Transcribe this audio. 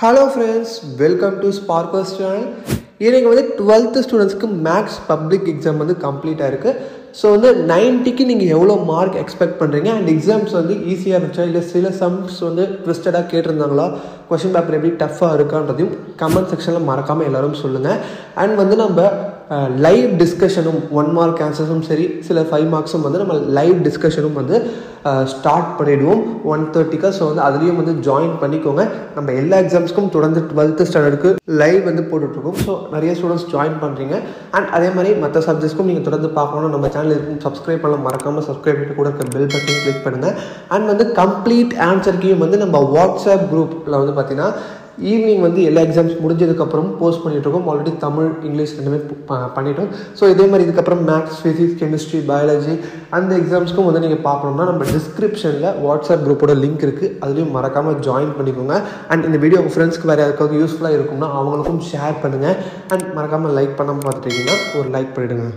Hello friends, welcome to Sparkers channel. இன்னைக்கு வந்து 12th ஸ்டூடெண்ட்ஸ்க்கு மேக்ஸ் பப்ளிக் எக்ஸாம் வந்து கம்ப்ளீட் ஆயிருக்கு. ஸோ வந்து 90க்கு நீங்கள் எவ்வளோ மார்க் எக்ஸ்பெக்ட் பண்ணுறீங்க அண்ட் எக்ஸாம்ஸ் வந்து ஈஸியாக இருந்துச்சா இல்லை சில சம்ஸ் வந்து ட்விஸ்டடாக கேட்டிருந்தாங்களா, கொஷின் பேப்பர் எப்படி டஃப்பாக இருக்கான்றதையும் கமெண்ட் செக்ஷனில் மறக்காமல் எல்லோரும் சொல்லுங்கள். அண்ட் வந்து நம்ம லைவ் டிஸ்கஷனும் 1 மார்க் ஆன்சர்ஸும் சரி சில 5 மார்க்ஸும் வந்து நம்ம லைவ் டிஸ்கஷனும் வந்து ஸ்டார்ட் பண்ணிவிடுவோம் 1:30க்கு. ஸோ வந்து அதுலேயும் வந்து ஜாயின் பண்ணிக்கோங்க. நம்ம எல்லா எக்ஸாம்ஸ்க்கும் தொடர்ந்து 12th ஸ்டாண்டர்டுக்கு லைவ் வந்து போட்டுட்ருக்கோம். ஸோ நிறைய ஸ்டூடெண்ட்ஸ் ஜாயின் பண்ணுறீங்க. அண்ட் அதே மாதிரி மற்ற சப்ஜெக்ட்ஸ்க்கும் நீங்கள் தொடர்ந்து பார்க்கணும். நம்ம சேனல் இருக்கும் சப்ஸ்கிரைப் பண்ணலாம், மறக்காமல் சப்ஸ்கிரைப் பண்ணிட்டு கூட இருக்க பெல் பட்டன் கிளிக் பண்ணுங்கள். அண்ட் வந்து கம்ப்ளீட் ஆன்சர்க்கையும் வந்து நம்ம வாட்ஸ்அப் குரூப்பில் வந்து பார்த்தீங்கன்னா ஈவினிங் வந்து எல்லா எக்ஸாம்ஸ் முடிஞ்சதுக்கப்புறம் போஸ்ட் பண்ணிகிட்ருக்கோம். ஆல்ரெடி தமிழ் இங்கிலீஷ் ரெண்டுமே பண்ணிட்டோம். ஸோ இதே மாதிரி இதுக்கப்புறம் மேக்ஸ், ஃபிசிக்ஸ், கெமிஸ்ட்ரி, பயாலஜி அந்த எக்ஸாம்ஸ்க்கும் வந்து நீங்கள் பார்க்கணும்னா நம்ம டிஸ்கிரிப்ஷனில் வாட்ஸ்அப் குரூப்போட லிங்க் இருக்குது, அதுலேயும் மறக்காமல் ஜாயின் பண்ணிக்கோங்க. அண்ட் இந்த வீடியோ உங்கள் ஃப்ரெண்ட்ஸ்க்கு வேறு யாருக்காவது யூஸ்ஃபுல்லாக இருக்கும்னா அவங்களுக்கும் ஷேர் பண்ணுங்கள். அண்ட் மறக்காமல் லைக் பண்ணாமல் பார்த்துட்டிங்கன்னா ஒரு லைக் பண்ணிவிடுங்க.